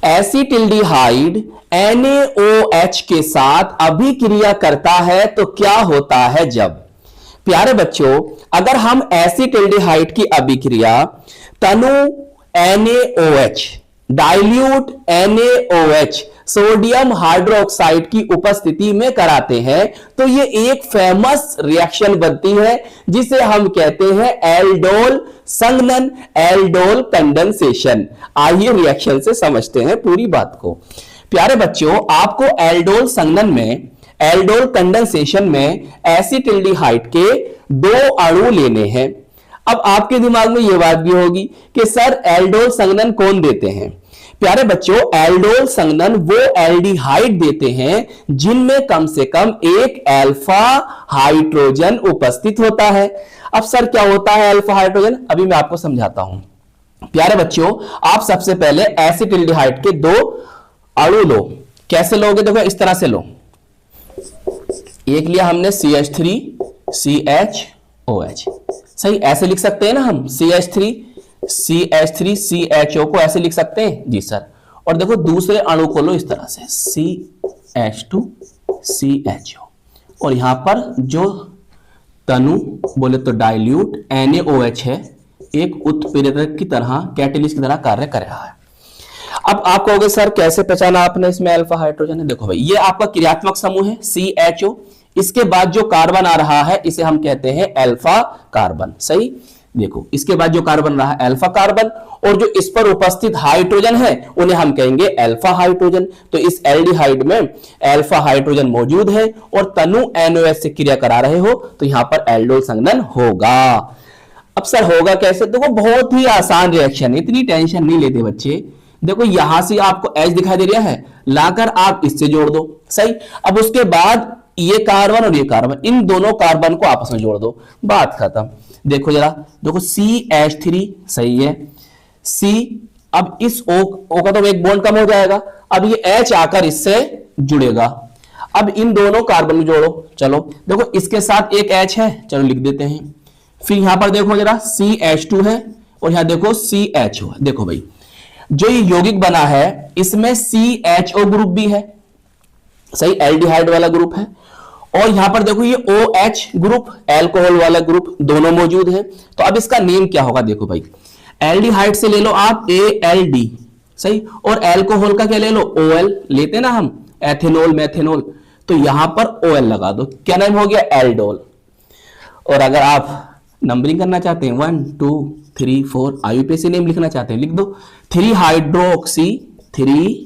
एसिटिल्डिहाइड NaOH के साथ अभिक्रिया करता है तो क्या होता है जब। प्यारे बच्चों, अगर हम एसिटिल्डिहाइड की अभिक्रिया तनु NaOH, dilute NaOH, sodium hydroxide की उपस्थिति में कराते हैं तो ये एक फेमस रिएक्शन बनती है जिसे हम कहते हैं एल्डोल संघनन, एल्डोल कंडेंसेशन। आइए रिएक्शन से समझते हैं पूरी बात को। प्यारे बच्चों, आपको एल्डोल संघनन में, एल्डोल कंडेंसेशन में एसिटिल्डिहाइड के 2 अणु लेने हैं। अब आपके दिमाग में यह बात भी होगी कि सर एल्डोल संघनन कौन देते हैं। प्यारे बच्चों, एल्डोल संघनन वो एल्डिहाइड देते हैं जिनमें कम से कम एक अल्फा हाइड्रोजन उपस्थित होता है। अब सर क्या होता है अल्फा हाइड्रोजन, अभी मैं आपको समझाता हूं। प्यारे बच्चों, आप सबसे पहले एसिटिल्डिहाइड के 2 अणु लो। कैसे लोगे, देखो इस तरह से लो। एक लिया हमने CH3CHOH, सही ऐसे लिख सकते हैं ना हम, CH3CHO को ऐसे लिख सकते हैं जी सर। और देखो दूसरे अणु को लो इस तरह से CH2CHO, और यहां पर जो तनु बोले तो डाइल्यूट NaOH है, एक उत्प्रेरक की तरह, कैटेलिस्ट की तरह कार्य कर रहा है। अब आप कहोगे सर कैसे पहचाना आपने इसमें अल्फा हाइड्रोजन है। देखो भाई, ये आपका क्रियात्मक समूह है CHO, इसके बाद जो कार्बन आ रहा है इसे हम कहते हैं अल्फा कार्बन, सही। देखो इसके बाद जो कार्बन रहा है अल्फा कार्बन, और जो इस पर उपस्थित हाइड्रोजन है उन्हें हम कहेंगे अल्फा हाइड्रोजन। तो इस एल्डिहाइड में अल्फा हाइड्रोजन मौजूद है और तनु NaOH से क्रिया करा रहे हो तो यहां पर एल्डोल संघनन होगा। अब सर होगा कैसे, देखो बहुत ही आसान रिएक्शन है, इतनी टेंशन नहीं लेते बच्चे। देखो यहां से आपको H दिखाई दे रहा है, लाकर आप इससे जोड़ दो, सही। अब उसके बाद ये कार्बन और ये कार्बन, इन दोनों कार्बन को आपस में जोड़ दो, बात खत्म। देखो जरा, देखो CH3 सही है, C, अब इस O का तो एक बॉन्ड कम हो जाएगा, अब ये H आकर इससे जुड़ेगा। अब इन दोनों कार्बन को जोड़ो, चलो देखो इसके साथ एक H है, चलो लिख देते हैं। फिर यहां पर देखो जरा CH2 है और यहां देखो CHO है। देखो भाई, जो ये यौगिक बना है इसमें CHO ग्रुप भी है, सही, एल्डिहाइड वाला ग्रुप है। और यहां पर देखो ये OH ग्रुप, अल्कोहल वाला ग्रुप, दोनों मौजूद है। तो अब इसका नेम क्या होगा, देखो भाई, एल्डिहाइड से ले लो आप ALD, सही, और अल्कोहल का क्या ले लो OL, लेते ना हम एथेनॉल मेथेनॉल, तो यहां पर OL लगा दो, क्या नाम हो गया एल्डोल। और अगर आप नंबरिंग करना चाहते हैं 1 2 3 4, IUPAC नेम लिखना चाहते हैं लिख दो 3 हाइड्रोक्सी, 3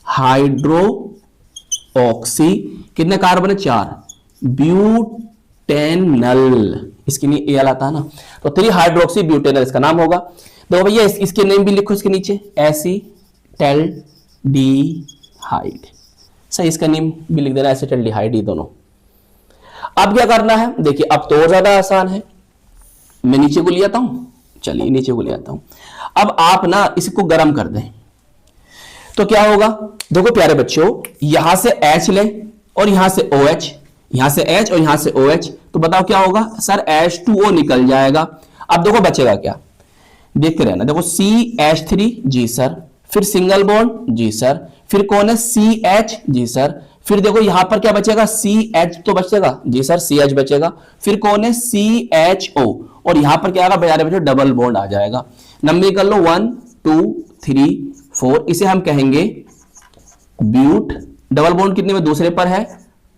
हाइड्रोक्सी, कितने कार्बन है 4, ब्यूटेनल, इसके लिए एल आता है ना, तो 3 हाइड्रोक्सी ब्यूटेनल इसका नाम होगा। देखो भैया इसके नेम भी लिखो इसके नीचे, एसिटल्डिहाइड, सही, इसका नेम भी लिख देना एसिटल्डिहाइड, ये दोनों। अब क्या करना है, देखिए अब तो और ज्यादा आसान है, मैं नीचे को ले आता हूं, चलिए नीचे को ले आता हूं। अब आप ना इसको गर्म कर दें तो क्या होगा, देखो प्यारे बच्चों, यहां से H लें और यहां से OH, यहां से H और यहां से OH, तो बताओ क्या होगा सर, H2O निकल जाएगा। अब देखो बचेगा क्या, देखते रहना। देखो CH3 जी सर, फिर सिंगल बॉन्ड जी सर, फिर कौन है CH जी सर, फिर देखो यहां पर क्या बचेगा CH तो बचेगा जी सर, CH बचेगा, फिर कौन है CHO, और यहां पर क्या आएगा प्यारे बच्चों, डबल बॉन्ड आ जाएगा। नंबर कर लो 1 2 3 4, इसे हम कहेंगे ब्यूट, डबल बॉन्ड कितने में, दूसरे पर है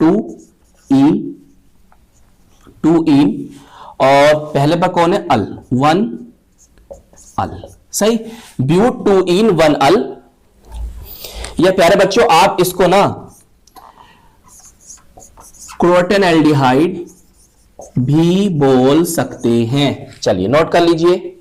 2 इन, और पहले पर कौन है अल, 1 अल, सही, ब्यूट 2 इन 1 अल। ये प्यारे बच्चों आप इसको ना क्रोटन एल्डिहाइड भी बोल सकते हैं, चलिए नोट कर लीजिए।